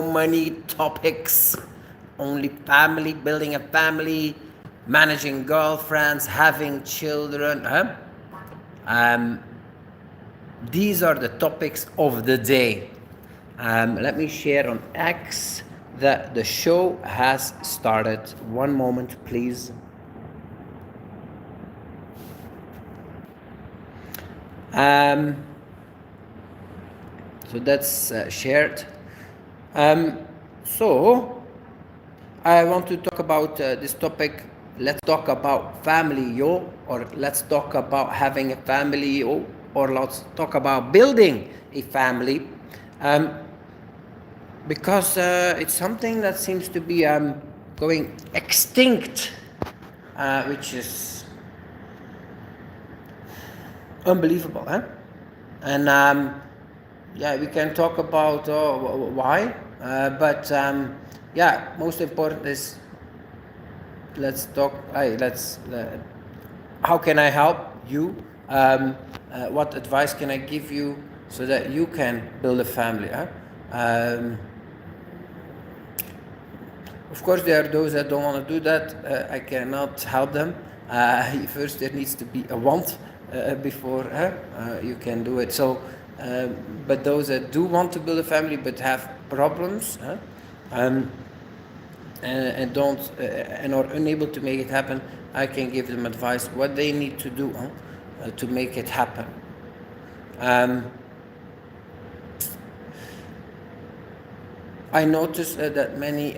many topics. Only family, building a family, managing girlfriends, having children. These are the topics of the day. Let me share on X that the show has started. One moment, please. So that's shared. So I want to talk about this topic. Let's talk about family, yo, or let's talk about having a family, yo, or let's talk about building a family, because it's something that seems to be going extinct, which is unbelievable, huh? And yeah, we can talk about why, but yeah, most important is let's talk. Let's. How can I help you? What advice can I give you so that you can build a family? Huh? Of course, there are those that don't want to do that. I cannot help them. First, there needs to be a want before you can do it. So, but those that do want to build a family but have problems and don't and are unable to make it happen, I can give them advice what they need to do to make it happen. I noticed that many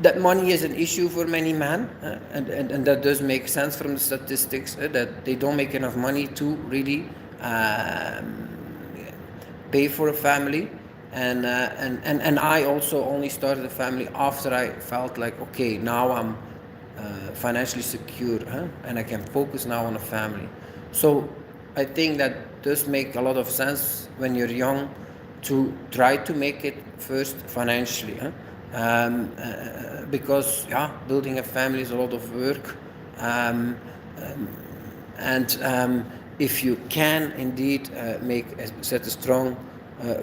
that money is an issue for many men, and that does make sense from the statistics, that they don't make enough money to really pay for a family. And I also only started a family after I felt like, okay, now I'm financially secure, and I can focus now on a family. So I think that does make a lot of sense when you're young to try to make it first financially, because yeah, building a family is a lot of work, and if you can indeed set a strong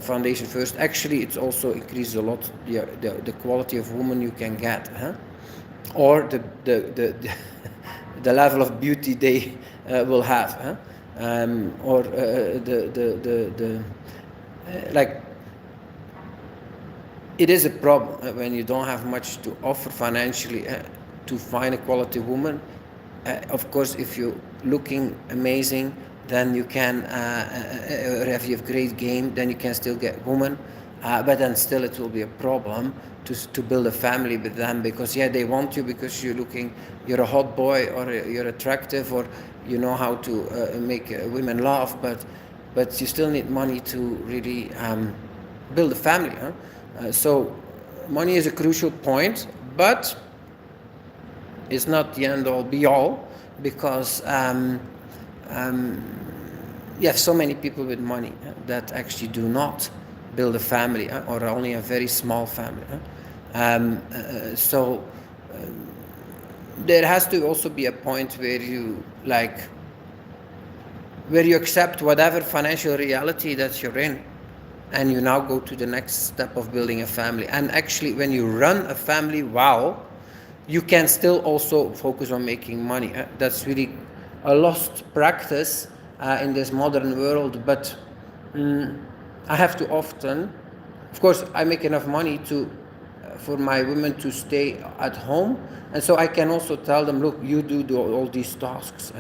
foundation first, actually it also increases a lot the quality of woman you can get, or the level of beauty they will have, or the like. It is a problem when you don't have much to offer financially to find a quality woman. Of course, if you're looking amazing, then you can, or if you have great game, then you can still get woman. But then still it will be a problem to build a family with them, because yeah, they want you because you're a hot boy, or you're attractive, or you know how to make women laugh, but you still need money to really build a family. So money is a crucial point, but it's not the end all be all, because you have so many people with money that actually do not build a family, or only a very small family. So there has to also be a point where you accept whatever financial reality that you're in, and you now go to the next step of building a family. And actually, when you run a family well, you can still also focus on making money. That's really a lost practice in this modern world, but I have to often, of course, I make enough money for my women to stay at home, and so I can also tell them, look, you do all these tasks.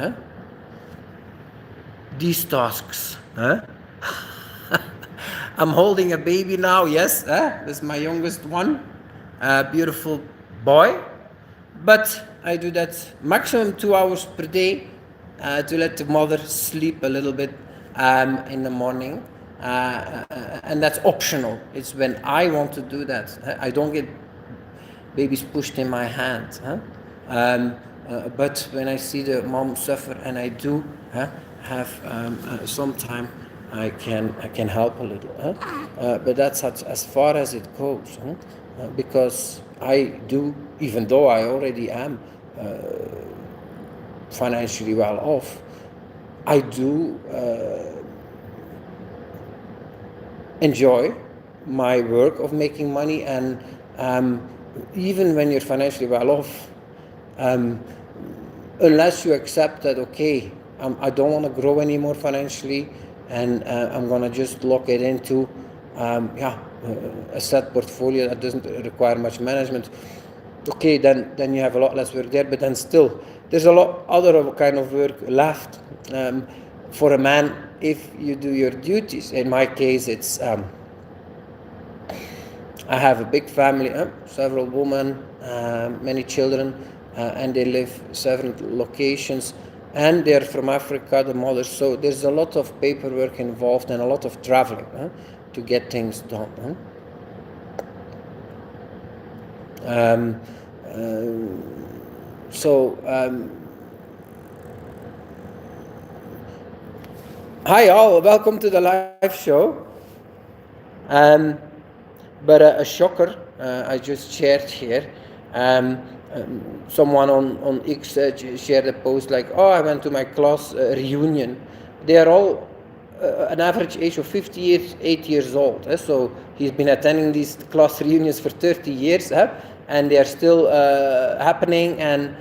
These tasks. I'm holding a baby now, yes, this is my youngest one, a beautiful boy, but I do that maximum 2 hours per day to let the mother sleep a little bit in the morning, and that's optional. It's when I want to do that. I don't get babies pushed in my hand, but when I see the mom suffer, and I do have some time, I can help a little, but that's as far as it goes, because I do, even though I already am financially well off, I do enjoy my work of making money, and even when you're financially well off, unless you accept that, okay, I don't want to grow anymore financially, and I'm going to just lock it into a set portfolio that doesn't require much management, okay, then you have a lot less work there, but then still there's a lot other kind of work left for a man if you do your duties. In my case, it's I have a big family, several women, many children, and they live several locations, and they're from Africa, the mothers, so there's a lot of paperwork involved and a lot of traveling to get things done. Hi all, welcome to the live show. But a shocker I just shared here. Someone on X shared a post like, oh, I went to my class reunion. They are all an average age of 58 years old. So he's been attending these class reunions for 30 years, and they are still happening. And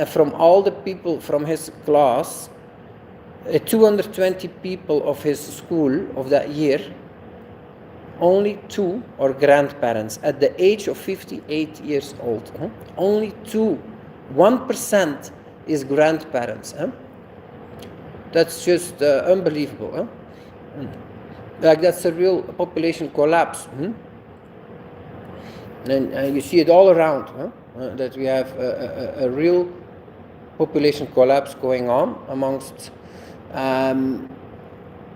from all the people from his class, 220 people of his school of that year, only 2 are grandparents at the age of 58 years old. Only 2, 1% is grandparents. That's just unbelievable. Like, that's a real population collapse. And you see it all around, that we have a real population collapse going on amongst,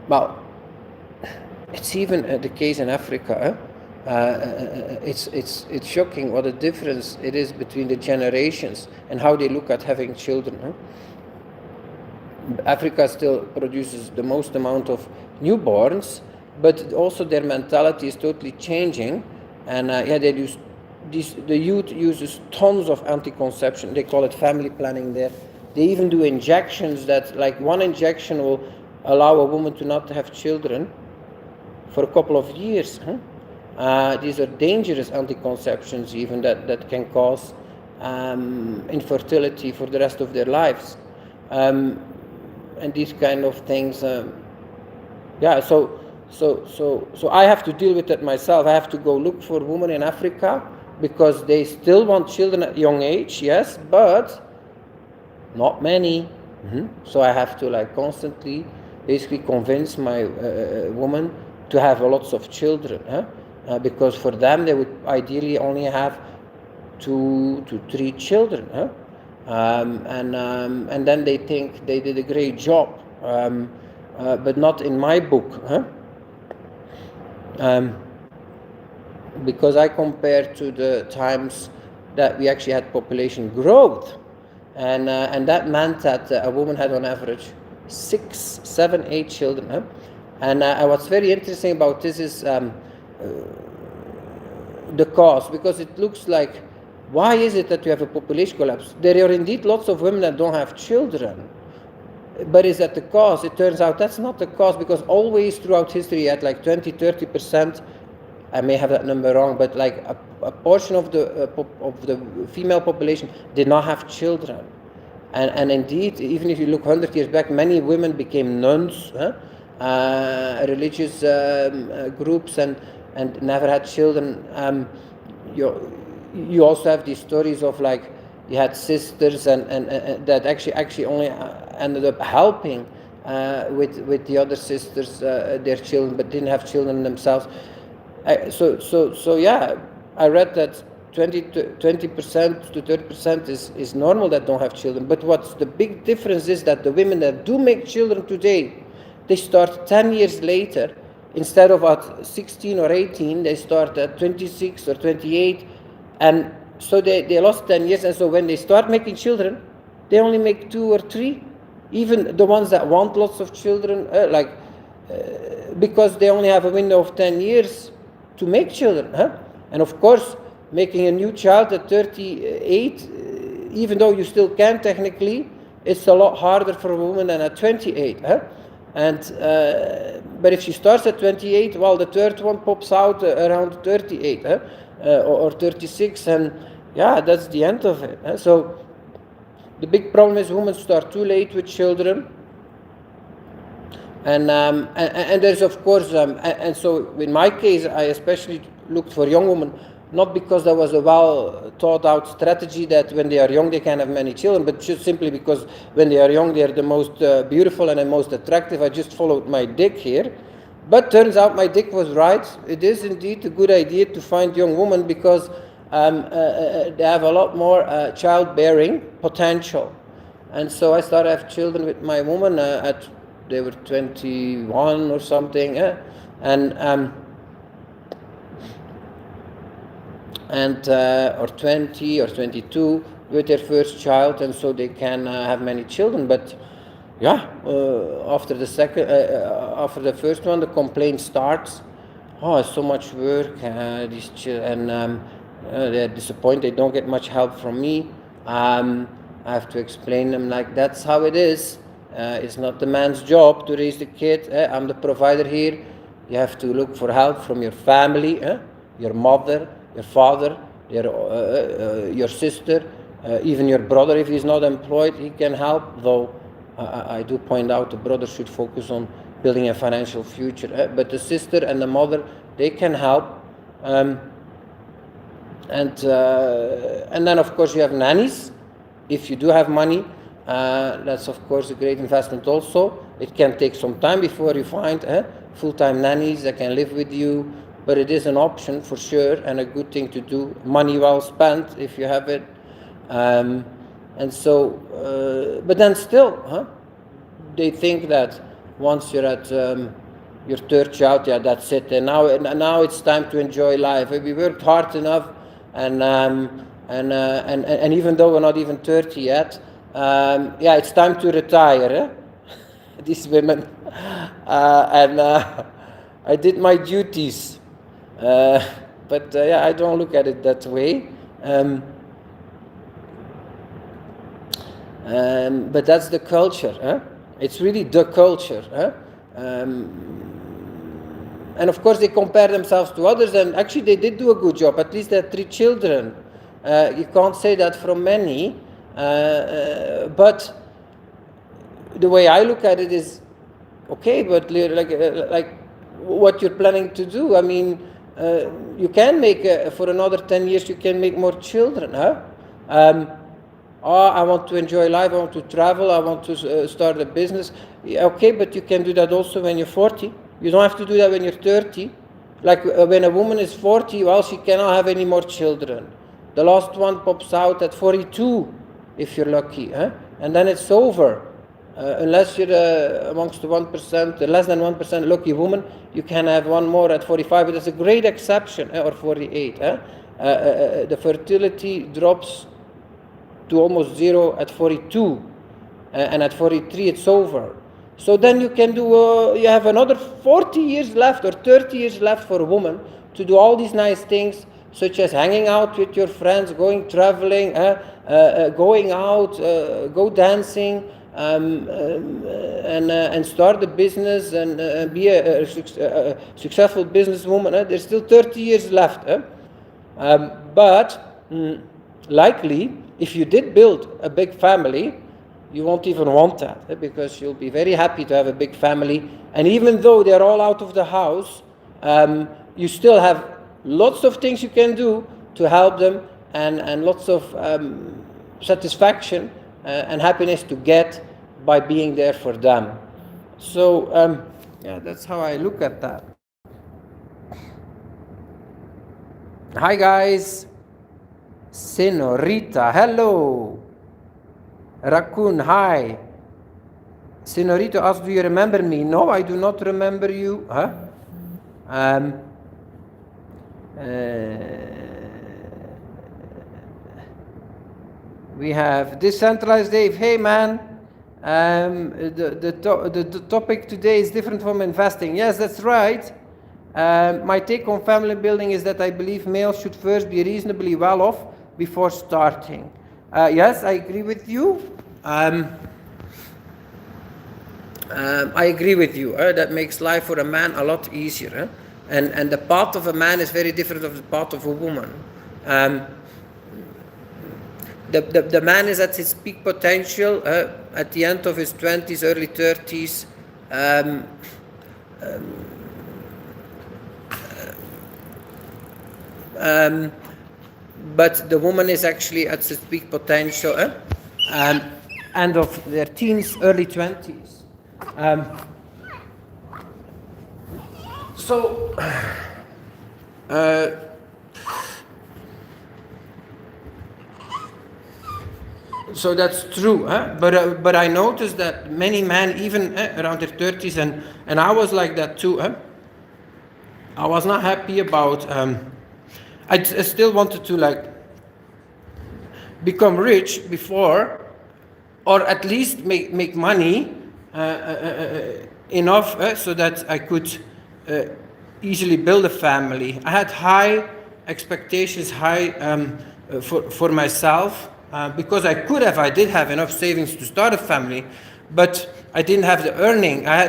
well, it's even the case in Africa. It's shocking what a difference it is between the generations and how they look at having children. Africa still produces the most amount of newborns, but also their mentality is totally changing. And they use the youth uses tons of anti-conception. They call it family planning there. They even do injections that, like, one injection will allow a woman to not have children for a couple of years. These are dangerous anti-conceptions even that can cause infertility for the rest of their lives. And these kind of things, so I have to deal with that myself. I have to go look for women in Africa because they still want children at a young age, yes, but not many. So I have to, like, constantly basically convince my woman to have lots of children, because for them they would ideally only have 2 to 3 children, and then they think they did a great job, but not in my book, because I compare to the times that we actually had population growth, and that meant that a woman had on average 6, 7, 8 children. And what's very interesting about this is the cause, because it looks like, why is it that you have a population collapse? There are indeed lots of women that don't have children, but is that the cause? It turns out that's not the cause, because always throughout history you had like 20-30%, I may have that number wrong, but like a portion of the female population did not have children. And indeed, even if you look 100 years back, many women became nuns, religious groups, and never had children. You also have these stories of, like, you had sisters and that actually only ended up helping with the other sisters, their children, but didn't have children themselves. So I read that 20% to 30% is normal that don't have children. But what's the big difference is that the women that do make children today, they start 10 years later. Instead of at 16 or 18, they start at 26 or 28. And so they lost 10 years. And so when they start making children, they only make 2 or 3. Even the ones that want lots of children, because they only have a window of 10 years to make children. And of course, making a new child at 38 even though you still can technically, it's a lot harder for a woman than at 28. And but if she starts at 28, well, the third one pops out around 38 or 36, and yeah, that's the end of it. So the big problem is women start too late with children. And there's, of course, and so in my case, I especially looked for young women, not because there was a well thought out strategy that when they are young they can have many children, but just simply because when they are young they are the most beautiful and the most attractive. I just followed my dick here. But turns out my dick was right. It is indeed a good idea to find young women because they have a lot more childbearing potential. And so I started to have children with my woman they were 21 or something, or 20 or 22 with their first child, and so they can have many children. But yeah, after the first one, the complaint starts. Oh, it's so much work. These children, they're disappointed. They don't get much help from me. I have to explain them like that's how it is. It's not the man's job to raise the kid. I'm the provider here. You have to look for help from your family, your mother, your father, your sister, even your brother. If he's not employed, he can help. Though I do point out the brother should focus on building a financial future. But the sister and the mother, they can help. And then of course you have nannies. If you do have money, that's of course a great investment also. It can take some time before you find full-time nannies that can live with you, but it is an option for sure and a good thing to do. Money well spent if you have it. And so, but then still, they think that once you're at your third child, yeah, that's it. And now it's time to enjoy life. We worked hard enough, and even though we're not even 30 yet, yeah, it's time to retire. These women, I did my duties, but yeah, I don't look at it that way. But that's the culture. It's really the culture. And of course they compare themselves to others, and actually they did do a good job. At least they had 3 children. You can't say that from many. But the way I look at it is, okay, but like what you're planning to do. I mean, you can make, for another 10 years, you can make more children. I want to enjoy life, I want to travel, I want to start a business. Yeah, okay, but you can do that also when you're 40. You don't have to do that when you're 30. Like when a woman is 40, well, she cannot have any more children. The last one pops out at 42, if you're lucky. And then it's over. Unless you're amongst the 1%, the less than 1% lucky woman, you can have one more at 45, but that's a great exception, or 48. The fertility drops to almost 0 at 42, and at 43 it's over. So then you can do, you have another 40 years left or 30 years left for a woman to do all these nice things, such as hanging out with your friends, going traveling, going out, go dancing, and start a business and be a successful businesswoman. There's still 30 years left. But likely, if you did build a big family, you won't even want that, because you'll be very happy to have a big family. And even though they're all out of the house, you still have lots of things you can do to help them, and lots of satisfaction and happiness to get by being there for them. So yeah, that's how I look at that. Hi guys. Senorita, hello. Raccoon, hi. Senorita asks, do you remember me? No, I do not remember you. We have Decentralized Dave. Hey man, the topic today is different from investing. Yes, that's right. My take on family building is that I believe males should first be reasonably well off before starting. Yes, I agree with you. I agree with you. That makes life for a man a lot easier. And the path of a man is very different of the path of a woman. The man is at his peak potential at the end of his 20s, early 30s. But the woman is actually at his peak potential end of their teens, early 20s. So that's true, but I noticed that many men, even around their 30s, and I was like that too. I was not happy about. I still wanted to like become rich before, or at least make money enough so that I could easily build a family. I had high expectations, for myself. Because I did have enough savings to start a family, but I didn't have the earning. I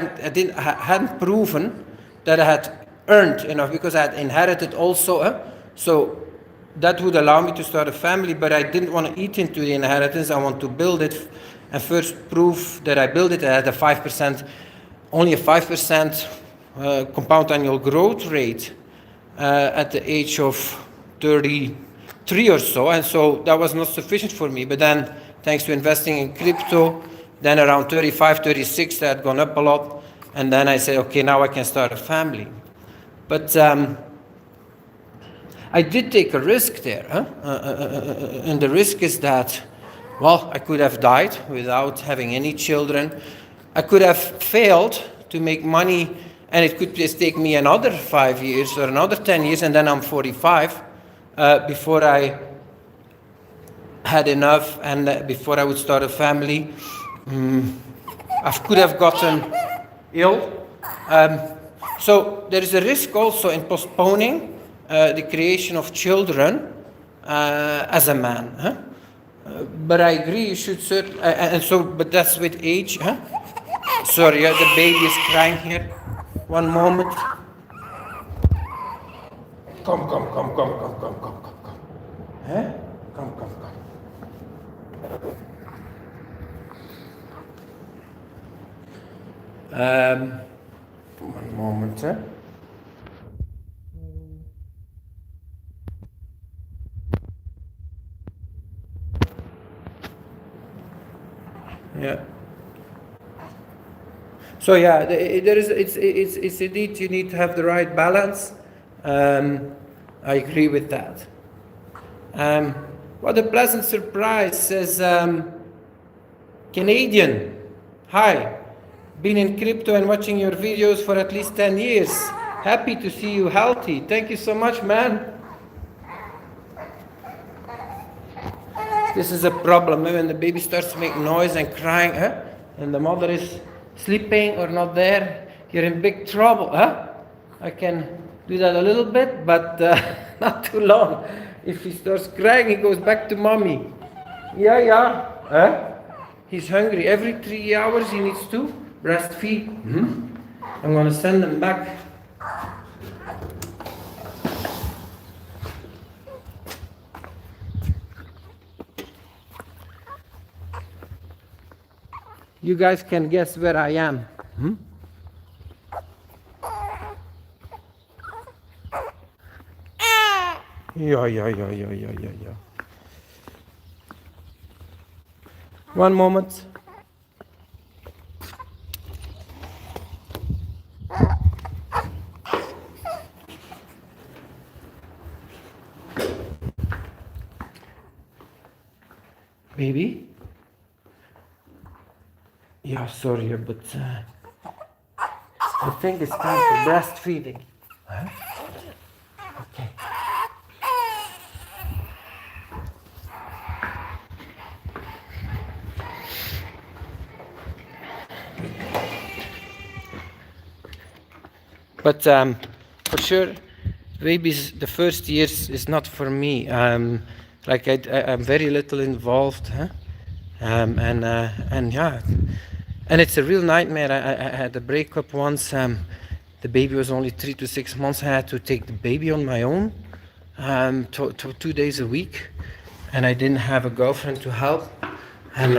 hadn't proven that I had earned enough because I had inherited also. So that would allow me to start a family, but I didn't want to eat into the inheritance. I want to build it and first prove that I built it at only a 5% compound annual growth rate at the age of 33 or so, and so that was not sufficient for me. But then, thanks to investing in crypto, then around 35, 36, that had gone up a lot, and then I said, okay, now I can start a family. But I did take a risk there, and the risk is that, well, I could have died without having any children. I could have failed to make money, and it could just take me another 5 years or another 10 years, and then I'm 45. Before I had enough and before I would start a family. I could have gotten ill. So there is a risk also in postponing the creation of children as a man. But I agree, you should certainly, but that's with age. Sorry, the baby is crying here. One moment. Come. Huh? Come. One moment, Yeah. So yeah, it's indeed you need to have the right balance. I agree with that. What a pleasant surprise, says Canadian. Hi, been in crypto and watching your videos for at least 10 years. Happy to see you healthy. Thank you so much, man. This is a problem when the baby starts to make noise and crying, and the mother is sleeping or not there. You're in big trouble. I can do that a little bit, but not too long. If he starts crying, he goes back to mommy. Yeah. He's hungry. Every 3 hours he needs to breastfeed. I'm going to send him back. You guys can guess where I am. Yeah. One moment. Baby? Yeah, sorry, but I think it's time for breastfeeding. Okay. But for sure, babies, the first years is not for me. like I'm very little involved, huh? And yeah, and it's a real nightmare. I had a breakup once. The baby was only 3 to 6 months. I had to take the baby on my own, 2 days a week, and I didn't have a girlfriend to help, and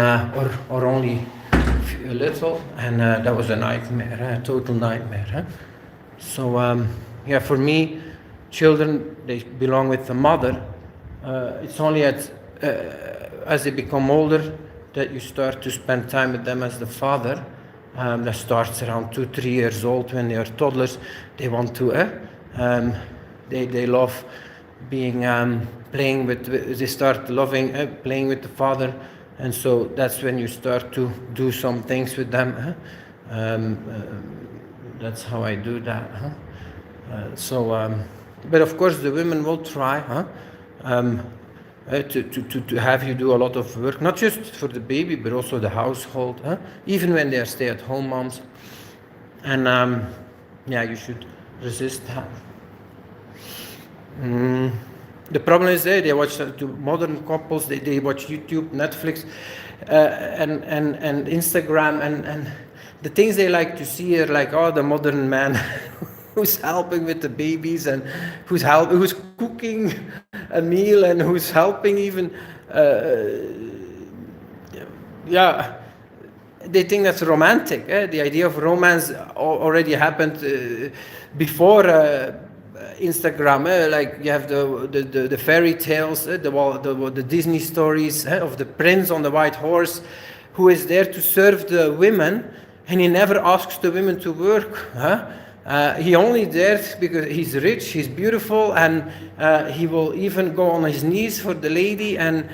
or only a little, and that was a nightmare, a total nightmare. Huh? So yeah, for me, children, they belong with the mother. It's only as they become older that you start to spend time with them as the father. That starts around 2-3 years old. When they are toddlers, they want to they love being playing with, they start loving playing with the father, and so that's when you start to do some things with them. That's how I do that. But of course the women will try to have you do a lot of work, not just for the baby, but also the household, even when they are stay-at-home moms. And yeah, you should resist that. The problem is they watch modern couples, they watch YouTube, Netflix, and Instagram, and the things they like to see are like, oh, the modern man who's helping with the babies, and who's cooking a meal, and who's helping even. Yeah, they think that's romantic. The idea of romance already happened before Instagram. Like you have the fairy tales, the Disney stories of the prince on the white horse, who is there to serve the women, and he never asks the women to work. He only there because he's rich, he's beautiful, and he will even go on his knees for the lady, and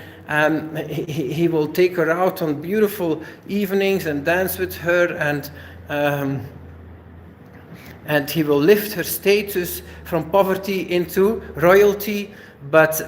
he will take her out on beautiful evenings and dance with her, and he will lift her status from poverty into royalty, but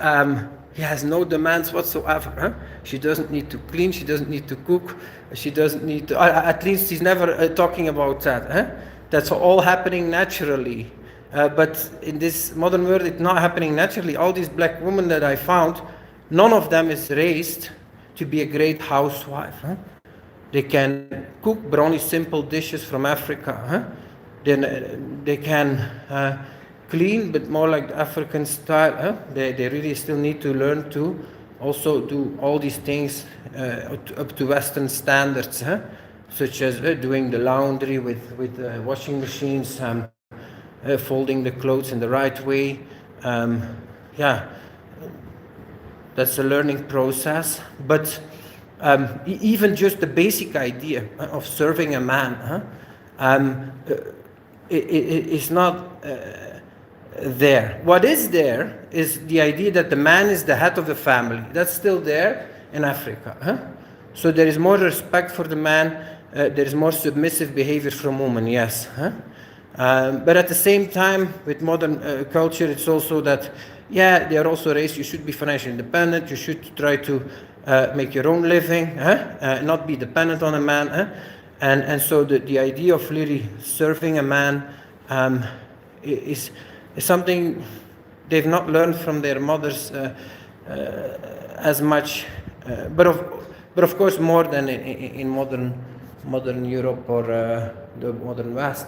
he has no demands whatsoever. She doesn't need to clean, she doesn't need to cook, she doesn't need to, at least he's never talking about that. That's all happening naturally. But in this modern world, it's not happening naturally. All these black women that I found, none of them is raised to be a great housewife. They can cook, but only simple dishes from Africa. Then they can clean, but more like the African style. They really still need to learn to also do all these things up to Western standards, such as doing the laundry with washing machines, folding the clothes in the right way. Yeah, that's a learning process. But even just the basic idea of serving a man is not there. What is there is the idea that the man is the head of the family. That's still there in Africa. So there is more respect for the man. There is more submissive behavior from women, yes. But at the same time, with modern culture, it's also that, yeah, they are also raised, you should be financially independent, you should try to make your own living, not be dependent on a man. And so the idea of really serving a man is something they've not learned from their mothers as much, but of course more than in modern Europe or the modern West.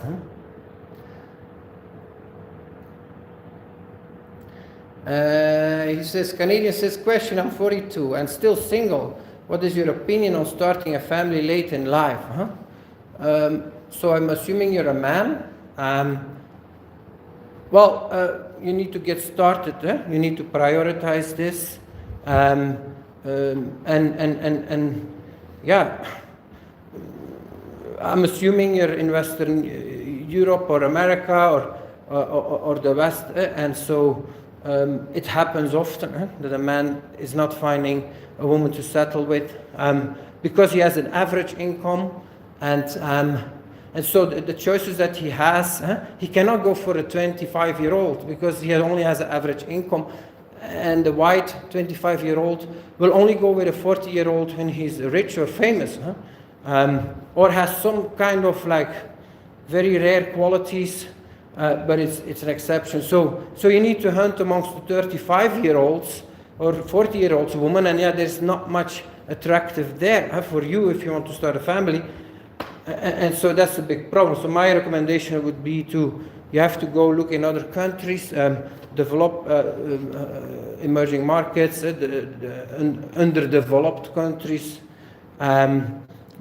He says, Canadian says, question, I'm 42 and still single. What is your opinion on starting a family late in life? So I'm assuming you're a man. Well, you need to get started. You need to prioritize this. And yeah, I'm assuming you're in Western Europe or America or the West, and so it happens often that a man is not finding a woman to settle with because he has an average income, and so the choices that he has, he cannot go for a 25-year-old because he only has an average income, and the white 25-year-old will only go with a 40-year-old when he's rich or famous, or has some kind of like very rare qualities, but it's an exception. So you need to hunt amongst the 35-year-olds or 40-year-old woman, and there's not much attractive there for you if you want to start a family. And so that's a big problem. So my recommendation would be you have to go look in other countries, develop emerging markets, the underdeveloped countries,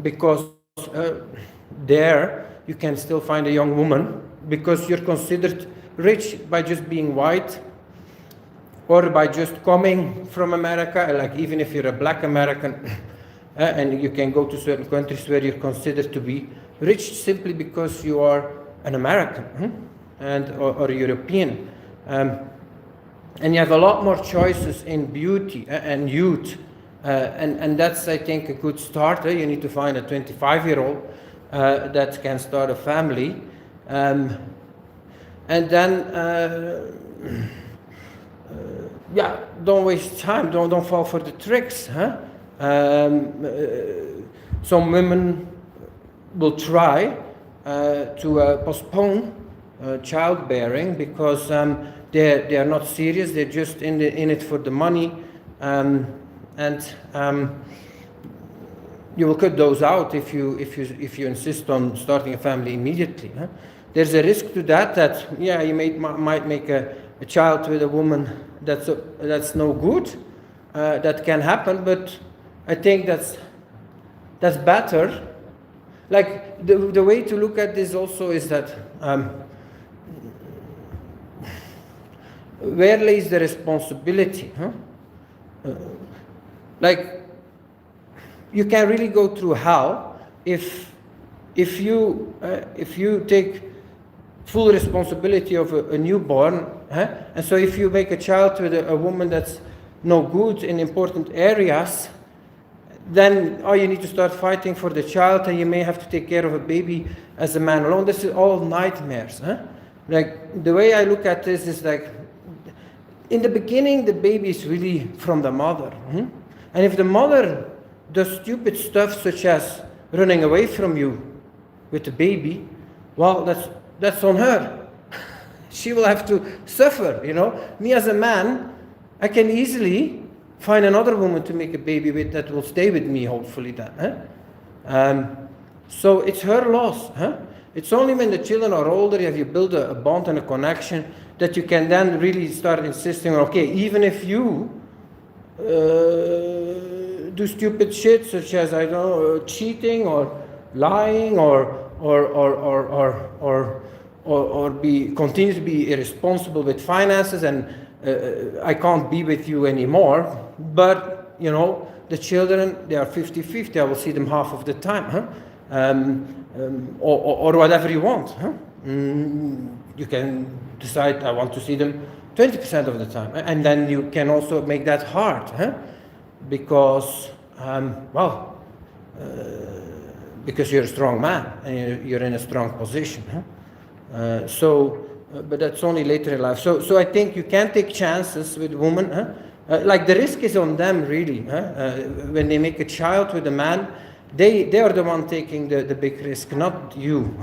because there you can still find a young woman, because you're considered rich by just being white, or by just coming from America, like even if you're a black American, and you can go to certain countries where you're considered to be rich simply because you are an American or European. And you have a lot more choices in beauty and youth. And that's, I think, a good start. You need to find a 25-year-old that can start a family. And then, don't waste time. Don't fall for the tricks. Some women will try to postpone childbearing because they are not serious. They're just in it for the money, and you will cut those out if you insist on starting a family immediately. There's a risk to that you might make a child with a woman that's no good. That can happen, but I think that's better. Like the way to look at this also is that where lays the responsibility? Like you can really go through hell if you take full responsibility of a newborn, and so if you make a child with a woman that's no good in important areas, then you need to start fighting for the child, and you may have to take care of a baby as a man alone. This is all nightmares. Like the way I look at this is like, in the beginning, the baby is really from the mother. And if the mother does stupid stuff such as running away from you with the baby, well, that's on her. She will have to suffer, Me as a man, I can easily find another woman to make a baby with that will stay with me, hopefully then. So it's her loss. It's only when the children are older, you build a bond and a connection, that you can then really start insisting, okay, even if you do stupid shit such as, I don't know, cheating or lying or continue to be irresponsible with finances, and I can't be with you anymore, but the children, they are 50-50, I will see them half of the time, or whatever you want. You can decide, I want to see them 20% of the time, and then you can also make that hard, because because you're a strong man and you're in a strong position. But that's only later in life. So I think you can take chances with women. Like the risk is on them, really. When they make a child with a man, they are the one taking the big risk, not you.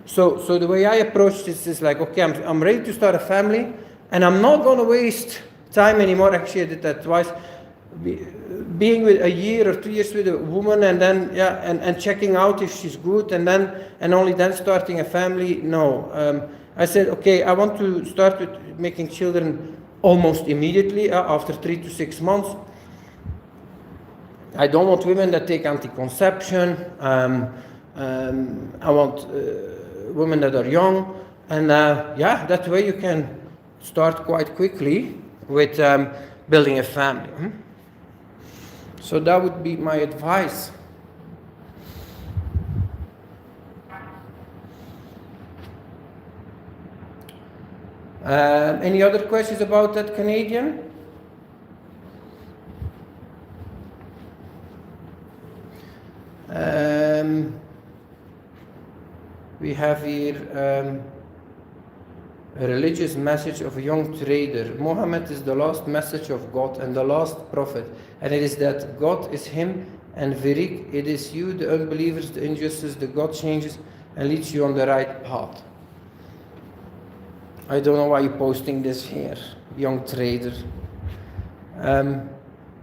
So the way I approach this is like, okay, I'm ready to start a family, and I'm not going to waste time anymore. Actually, I did that twice. Being with a year or 2 years with a woman, and then and checking out if she's good, and only then starting a family. No. I said, okay, I want to start with making children almost immediately, after 3 to 6 months. I don't want women that take anti-conception. I want women that are young. And that way you can start quite quickly with building a family. So that would be my advice. Any other questions about that Canadian? We have here a religious message of a young trader. Muhammad is the last message of God and the last prophet, and it is that God is him, and Virik, it is you, the unbelievers, the injustice, the God changes and leads you on the right path. I don't know why you're posting this here, young trader. Um,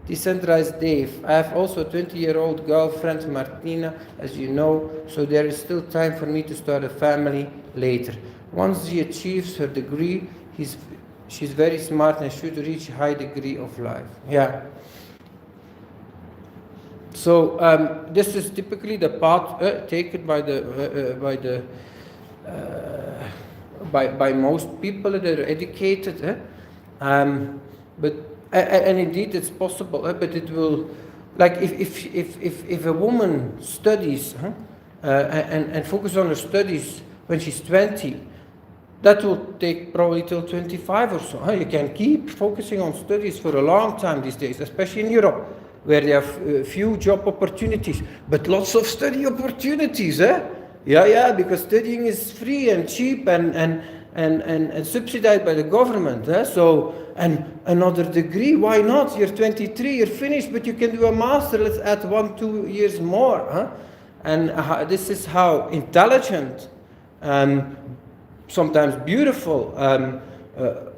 Decentralized Dave. I have also a 20-year-old girlfriend, Martina, as you know, so there is still time for me to start a family later. Once she achieves her degree, she's very smart and should reach a high degree of life. Yeah. So this is typically the path taken by most people that are educated. But and indeed it's possible, but it will, like if a woman studies and focus on her studies when she's 20, that will take probably till 25 or so. You can keep focusing on studies for a long time these days, especially in Europe, where they have few job opportunities, but lots of study opportunities. Yeah, because studying is free and cheap and subsidized by the government. So, and another degree, why not? You're 23, you're finished, but you can do a master. Let's add 1-2 years more. And this is how intelligent, sometimes beautiful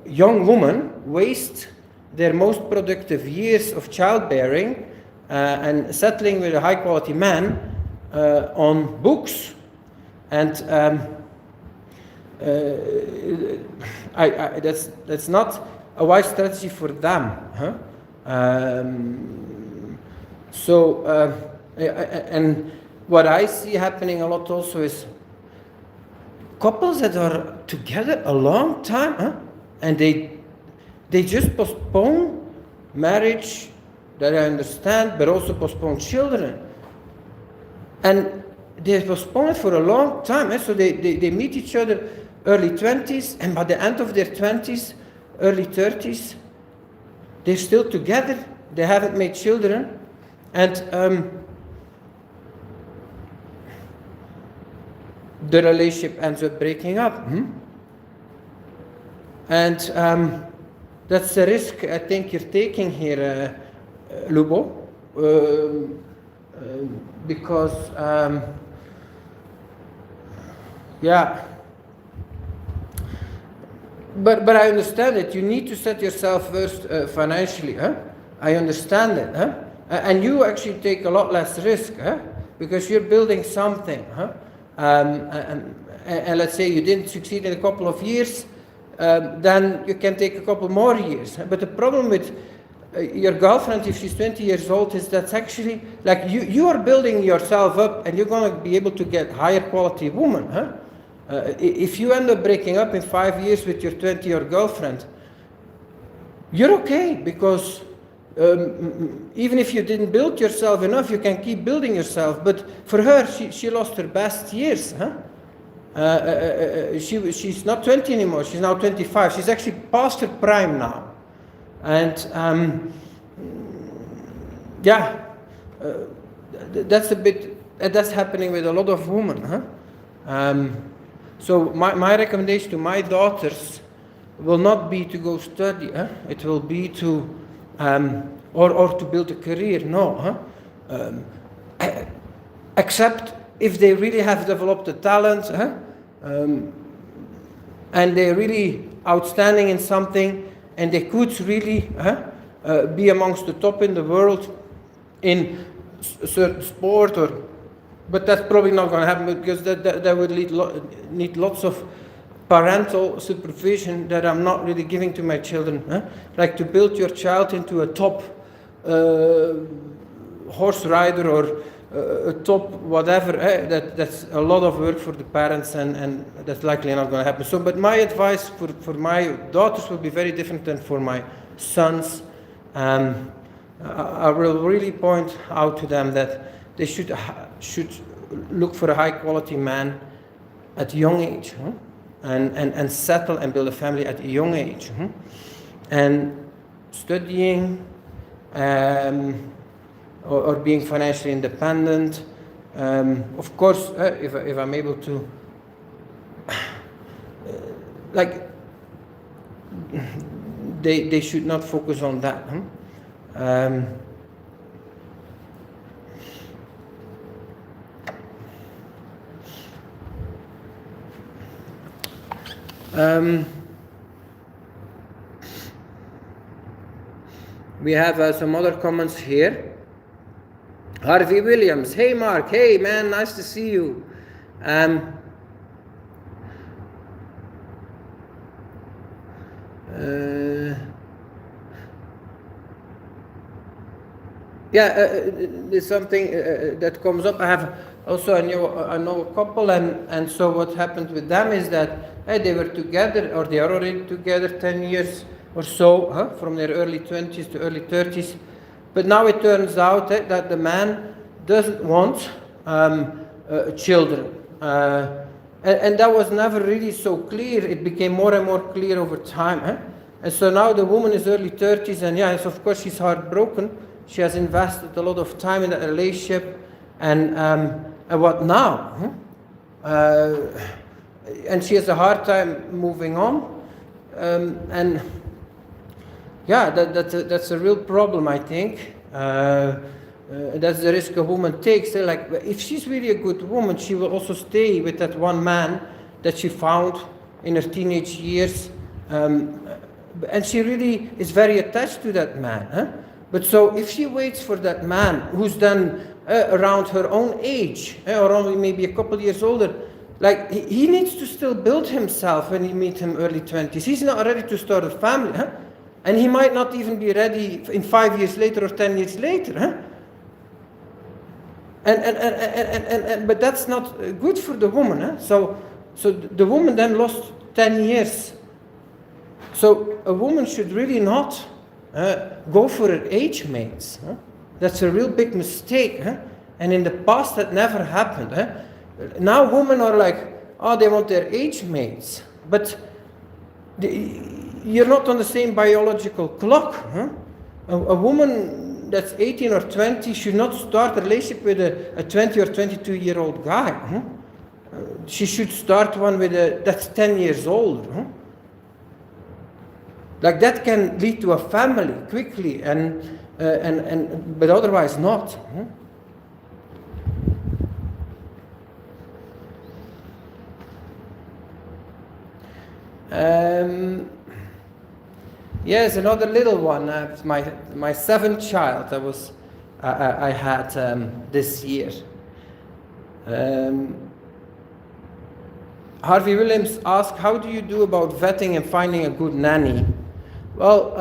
young women waste their most productive years of childbearing and settling with a high quality man on books. And that's not a wise strategy for them. And what I see happening a lot also is couples that are together a long time, and they just postpone marriage, that I understand, but also postpone children. And they postpone it for a long time. So they meet each other early 20s, and by the end of their 20s, early 30s, they're still together. They haven't made children. And the relationship ends up breaking up. And that's the risk I think you're taking here, Lubo, because but I understand it. You need to set yourself first financially. I understand it. And you actually take a lot less risk, because you're building something. And let's say you didn't succeed in a couple of years, then you can take a couple more years. But the problem with your girlfriend, if she's 20 years old, is that's actually like you are building yourself up, and you're going to be able to get higher quality woman. If you end up breaking up in 5 years with your 20-year girlfriend, you're okay, because even if you didn't build yourself enough, you can keep building yourself. But for her, she lost her best years. She's not 20 anymore. She's now 25. She's actually past her prime now. And that's a bit. That's happening with a lot of women. So my recommendation to my daughters will not be to go study. It will be to or to build a career. No. Except if they really have developed a talent, and they're really outstanding in something, and they could really be amongst the top in the world in a certain sport, but that's probably not going to happen, because that would need lots of parental supervision that I'm not really giving to my children. Like to build your child into a top horse rider or a top whatever, that's a lot of work for the parents, and that's likely not going to happen. So, but my advice for my daughters will be very different than for my sons. I will really point out to them that they should look for a high quality man at a young age, and settle and build a family at a young age, and studying. Or being financially independent. Of course, if I'm able to, like, they should not focus on that. We have some other comments here. Harvey Williams, hey Mark, hey man, nice to see you. There's something that comes up. I have also I know a couple, and so what happened with them is that they were together, or they are already together 10 years or so, from their early 20s to early 30s. But now it turns out that the man doesn't want children. And that was never really so clear. It became more and more clear over time. And so now the woman is early 30s, and yes, of course she's heartbroken. She has invested a lot of time in that relationship, and what now? And she has a hard time moving on, and yeah, that's a real problem, I think. That's the risk a woman takes. Like, if she's really a good woman, she will also stay with that one man that she found in her teenage years, and she really is very attached to that man. But so if she waits for that man who's then around her own age, or only maybe a couple years older, like he needs to still build himself when you meet him early 20s. He's not ready to start a family, and he might not even be ready in 5 years later or 10 years later. But that's not good for the woman. So the woman then lost 10 years. So a woman should really not go for her age mates. That's a real big mistake. And in the past that never happened. Now women are like, they want their age mates. But you're not on the same biological clock. A woman that's 18 or 20 should not start a relationship with a 20 or 22-year-old guy. She should start one with that's 10 years older. Like that can lead to a family quickly, but otherwise not. Yes, another little one. My seventh child. I had this year. Harvey Williams asked, "How do you do about vetting and finding a good nanny?" Well,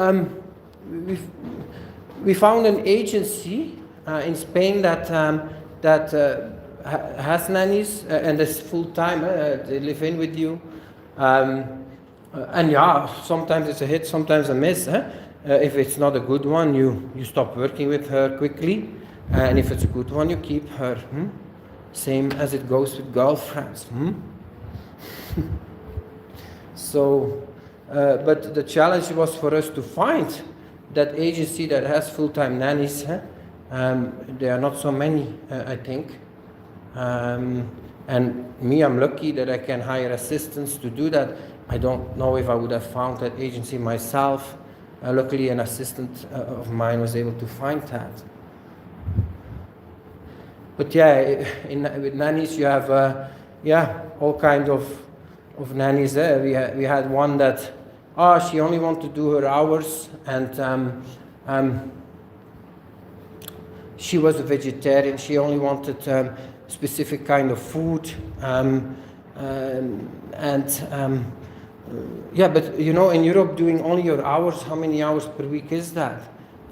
we found an agency in Spain that has nannies and is full time. They live in with you, and yeah, sometimes it's a hit, sometimes a miss. If it's not a good one, you stop working with her quickly, and if it's a good one, you keep her. Same as it goes with girlfriends. So. But the challenge was for us to find that agency that has full-time nannies. There are not so many, I think. And me, I'm lucky that I can hire assistants to do that. I don't know if I would have found that agency myself. Luckily, an assistant of mine was able to find that. But yeah, with nannies you have all kinds of nannies. We had one that she only wanted to do her hours, and she was a vegetarian. She only wanted specific kind of food, but in Europe, doing only your hours, how many hours per week is that?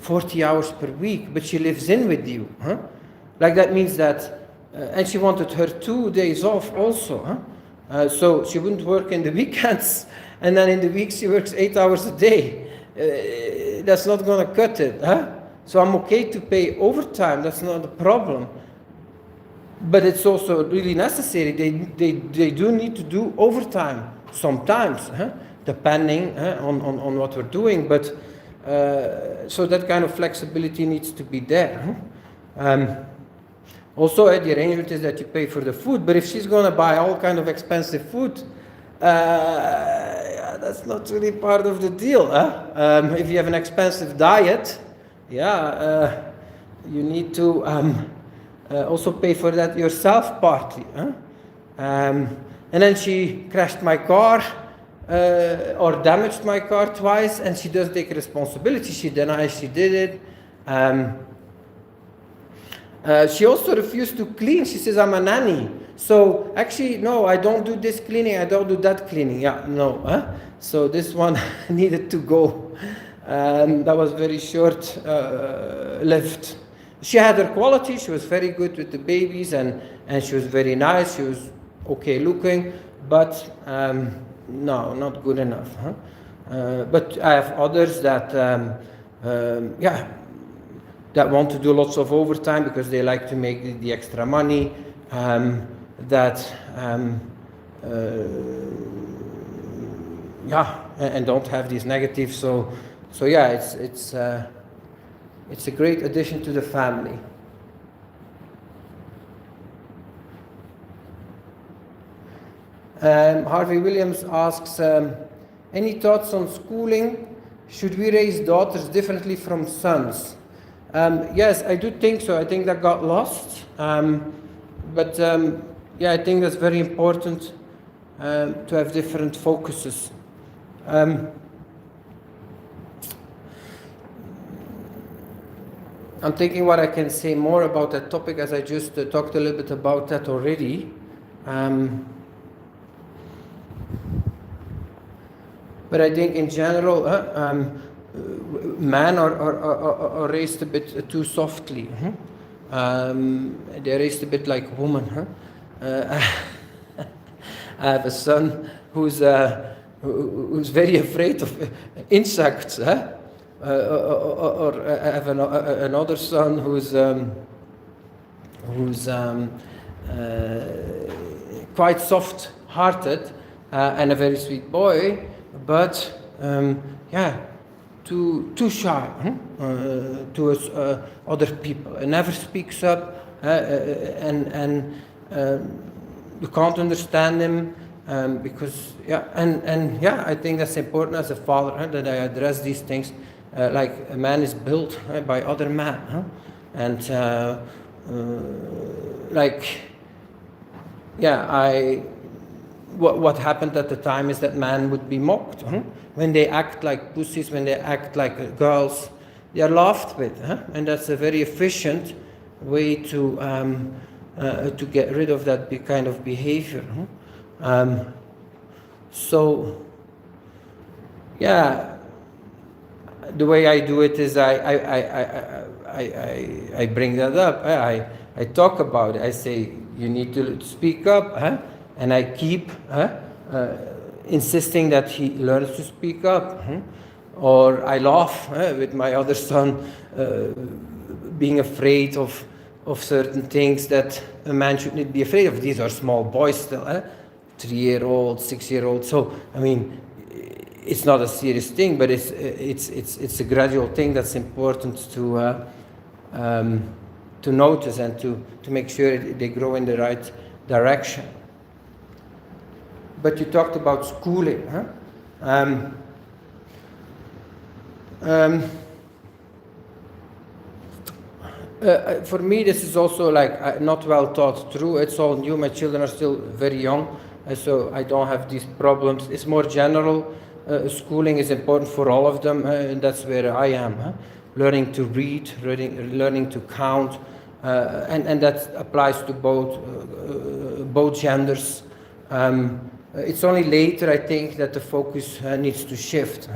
40 hours per week, but she lives in with you. Like that means that, and she wanted her 2 days off also. So she wouldn't work in the weekends, and then in the week she works 8 hours a day. That's not going to cut it. So I'm okay to pay overtime. That's not a problem. But it's also really necessary. They do need to do overtime sometimes, depending on what we're doing. But so that kind of flexibility needs to be there. Also, the arrangement is that you pay for the food, but if she's going to buy all kind of expensive food, that's not really part of the deal. If you have an expensive diet, you need to also pay for that yourself partly. And then she crashed my car or damaged my car twice, and she doesn't take responsibility. She denies she did it. She also refused to clean. She says, I'm a nanny. So actually, no, I don't do this cleaning, I don't do that cleaning. Yeah, no. Huh? So this one needed to go. That was very short lived. She had her quality. She was very good with the babies, and she was very nice. She was okay looking, but no, not good enough. Huh? But I have others that, that want to do lots of overtime because they like to make the extra money. And don't have these negatives. So yeah, it's a great addition to the family. Harvey Williams asks, any thoughts on schooling? Should we raise daughters differently from sons? Yes, I do think so. I think that got lost. But I think that's very important to have different focuses. I'm thinking what I can say more about that topic, as I just talked a little bit about that already. But I think in general, men are raised a bit too softly. They're raised a bit like women. I have a son who's very afraid of insects. Or I have another son who's quite soft-hearted and a very sweet boy, but too shy towards other people. He never speaks up, and you can't understand him because I think that's important as a father that I address these things. Like a man is built by other men, and what happened at the time is that man would be mocked when they act like pussies, when they act like girls. They are laughed with, and that's a very efficient way to get rid of that kind of behavior. The way I do it is I bring that up. I talk about it. I say you need to speak up, and I keep insisting that he learns to speak up. Or I laugh with my other son being afraid of certain things that a man should not be afraid of. These are small boys still, 3-year-old, 6-year-old. So I mean, it's not a serious thing, but it's a gradual thing that's important to notice and to make sure they grow in the right direction. But you talked about schooling, for me, this is also like not well thought through. It's all new. My children are still very young, so I don't have these problems. It's more general. Schooling is important for all of them, and that's where I am. Learning to read, learning to count, and that applies to both genders. It's only later, I think, that the focus needs to shift.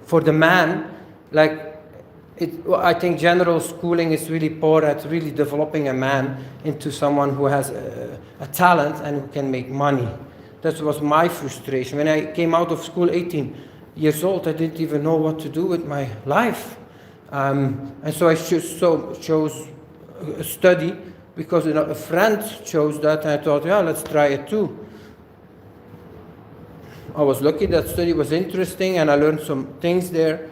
For the man, I think general schooling is really poor at really developing a man into someone who has a talent and who can make money. That was my frustration. When I came out of school, 18 years old, I didn't even know what to do with my life. And so I chose a study because a friend chose that, and I thought, let's try it too. I was lucky that study was interesting, and I learned some things there.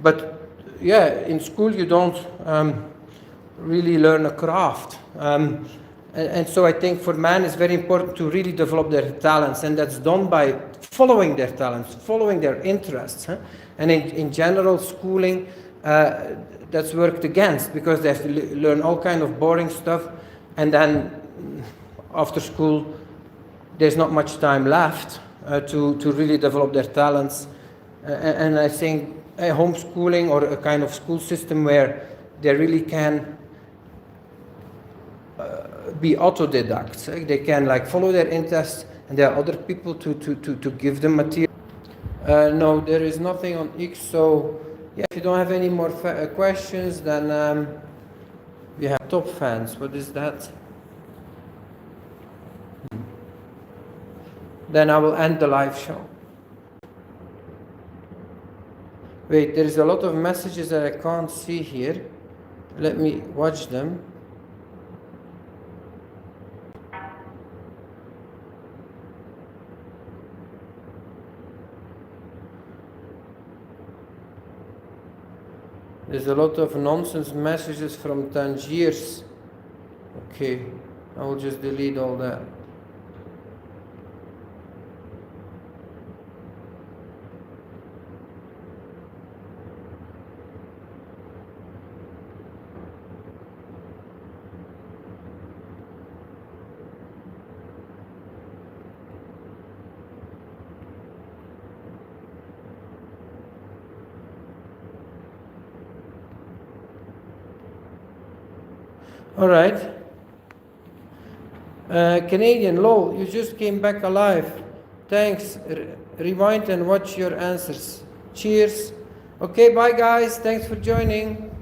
But in school you don't really learn a craft. And so I think for men it's very important to really develop their talents, and that's done by following their talents, following their interests. And in general, schooling, that's worked against, because they have to learn all kind of boring stuff, and then after school there's not much time left to really develop their talents. And I think homeschooling or a kind of school system where they really can be autodidacts. They can like follow their interests, and there are other people to give them material. No, there is nothing on X. So yeah, if you don't have any more questions, then we have top fans. What is that? Then I will end the live show. Wait, there is a lot of messages that I can't see here. Let me watch them. There's a lot of nonsense messages from Tangiers. Okay, I will just delete all that. All right. Canadian, lol, you just came back alive. Thanks. Rewind and watch your answers. Cheers. Okay, bye guys. Thanks for joining.